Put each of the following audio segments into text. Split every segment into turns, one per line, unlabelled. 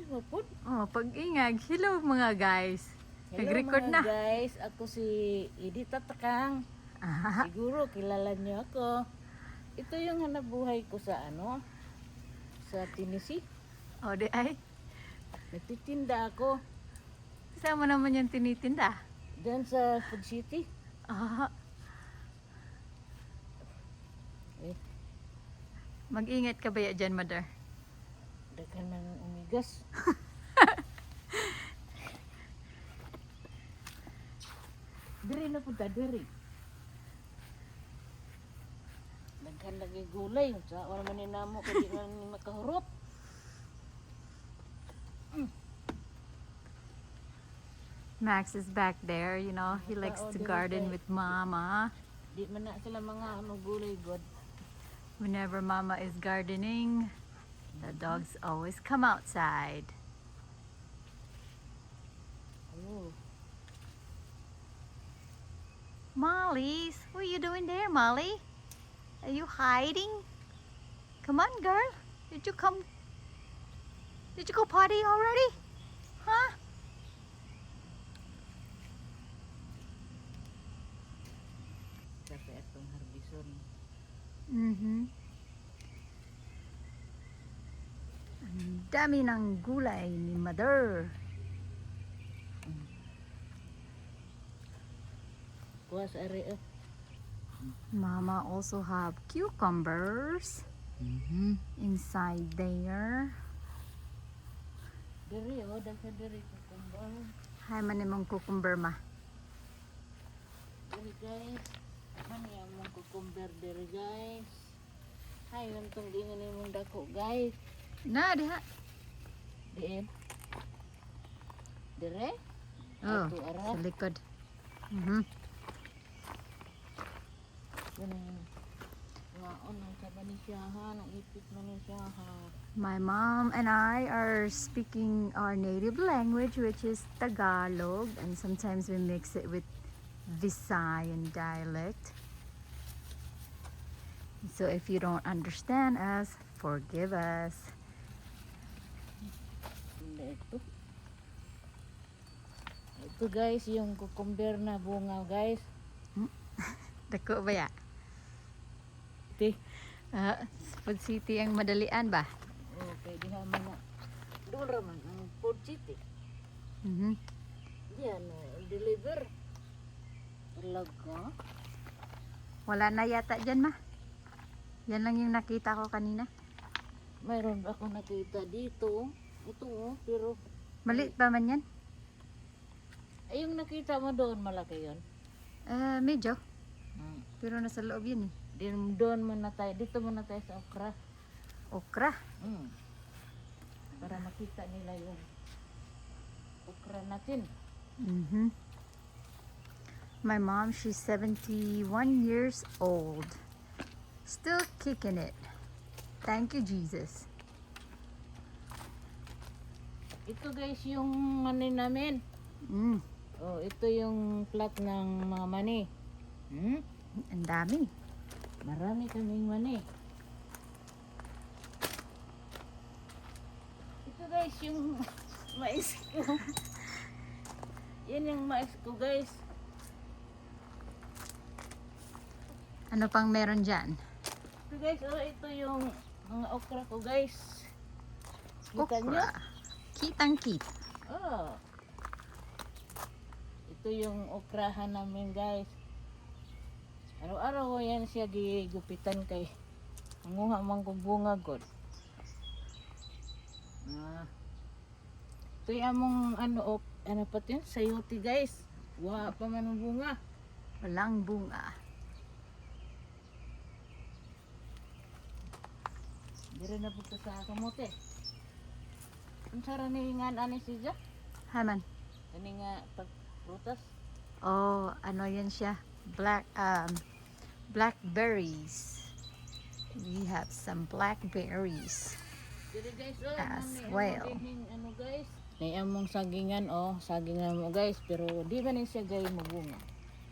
mapod.
Oh, pag-ingag. Hello mga guys.
Hello
Nag-record
mga
na.
guys, ako si Edith Tatakang.
Ah,
Siguro kilala niyo ako. Ito yung hanap buhay ko sa sa Tennessee.
oh, di ay.
Nagtitinda ako
Kasama naman yung tinitinda.
diyan sa Food City.
Ah,
Eh,
mag-ingat ka ba ya dyan, mother?
daghan ng umigas. Diri na punta, diri. Daghan lagi gulay. Sa wala man ni namo kay di man ni makahurot.
Max is back there, you know. He likes to garden with Mama.
Di man na sila mga gulay god.
Whenever Mama is gardening, the dogs always come outside.
Oh.
Molly, what are you doing there, Molly? Are you hiding? Come on, girl. Did you come? Did you go potty already? Huh?
Kasi atong harbison.
Mm-hmm. Ang dami ng gulay ni Mother.
Kuha sa ari.
Mama also have cucumbers inside there.
Diri daghan diri kukumbar.
Hay man imong cucumber ma.
Diri guys. Mani among kukumbar diri guys. Hay untong di nga nimong dako guys.
Na diha.
Diin. Dire?
Oh,
Ato ara.
sa likod. Mhm.
Yan ang waon ang kabanisyahan, ang ipit manisyahan.
My mom and I are speaking our native language, which is Tagalog, and sometimes we mix it with Visayan dialect. So if you don't understand us, forgive us.
Ito. Ito guys, yung kukumber na bunga guys.
Dako ba ya?
Ito.
Food City ang madalian ba?
Okay, diha man na. Doon raman ang Food City.
Mhm.
Diyan, deliver. Talaga?
Wala na yata dyan ma. Yan lang yung nakita ko kanina.
Mayroon ako nakita dito. Ito pero
Maliit pa man yan?
ay yung nakita mo doon malaki yun.
Medyo. Pero nasa loob yun eh.
Doon muna tayo, dito muna tayo sa okra.
Okra.
Para makita nila yung okra natin.
Mhm. My mom, she's 71 years old. Still kicking it. Thank you, Jesus.
Ito guys yung mani namin.
Mm,
Oh, ito yung plat ng mga mani.
ang dami.
Marami kaming mani. Ito guys yung mais ko. Yan yung mais ko guys.
Ano pang meron dyan?
Ito guys, ito yung mga okra ko guys. Kita nyo?
Okra. Kitang-kit.
Oh. Ito yung okrahan namin guys. Araw-araw ko yan siya gigupitan kay manguha man kong bunga god. Ito yung among ano pa yun? Sayote guys. Wa pa man ang bunga.
Walang bunga.
Dire na po sa kamote. Ang sara ni nga ani siya?
Haman.
Kani nga pagprutas.
Oh, ano yan siya? Blackberries. We have some blackberries.
Dire guys,
As
nami,
well.
Ano guys? Nay among sagingan sagingan mo guys, pero di ba ni siya gay mabunga.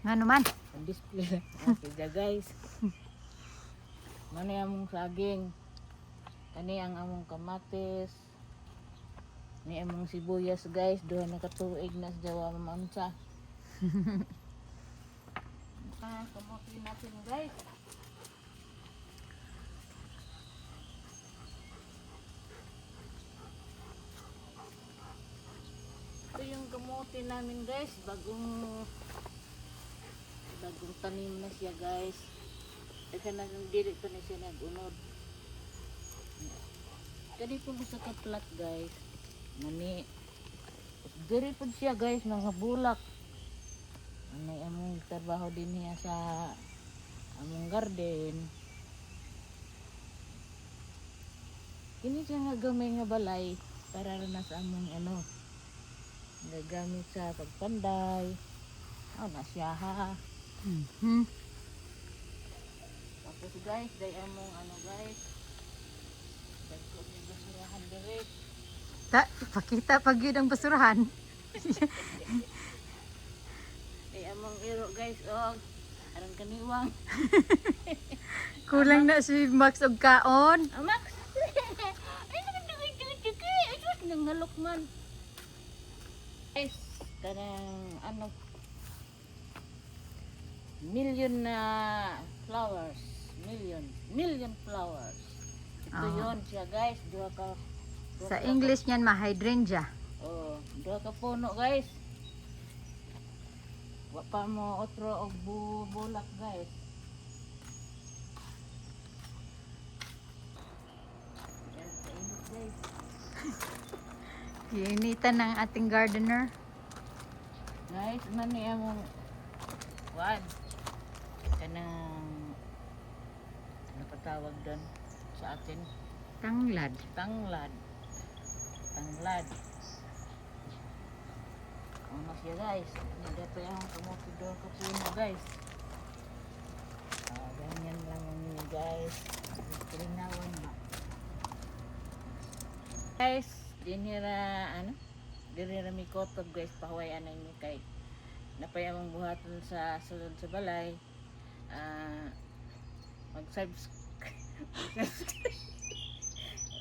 Nga naman.
Ang display siya guys. Mani among saging. Kani ang among kamatis. Ni among sibuyas guys, duha na katuig na sa Jawa mamansa. Kamutin natin guys. Ito yung kamutin namin guys, bagong tanim na siya guys. Kasi dili pa na siya nag-unod. Kani po sa kaplat guys. Mani. Diri po siya guys, mga bulak. May among trabaho din niya sa among garden. Kini siya nga gamay nga balay para na sa among gagamit sa pagpanday. Na siya ha. Tapos guys, day among guys. Dagko ni basurahan diri.
Pakita pag yun ang basurahan.
Day among iro guys, arang kaniwang.
Kulang na si Max og kaon.
Max. Ay nagdugay. Ay sus nang nalukman. Guys, kanang million na flowers. Million flowers. Ito yun siya guys.
Sa English niyan hydrangea.
Dua ka puno guys. Wa pa mo otro og bulak guys. Yan kainit guys.
Initan ng ating gardener.
Guys, mani among kanang patawag doon sa atin?
Tanglad.
Tanglad. Ano siya guys? Dito yung kamuti ka puno guys. Ganyan lang yun guys. Kalinawan ba? Guys, dinira mi kotob guys. Pahuwayan na mi kay napayamang buhaton sa sulod sa balay.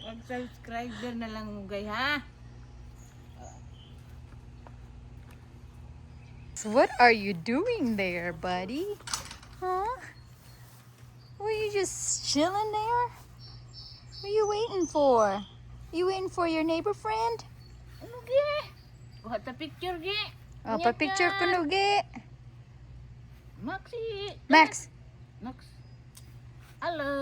Mag-subscribe na lang mo guys ha.
So what are you doing there, buddy? Huh? Were you just chilling there? What are you waiting for? You waiting for your neighbor friend?
Ano gi? Buhat ta picture gi.
Oh, pa-picture ko nugi.
Maxi.
Max.
Hello.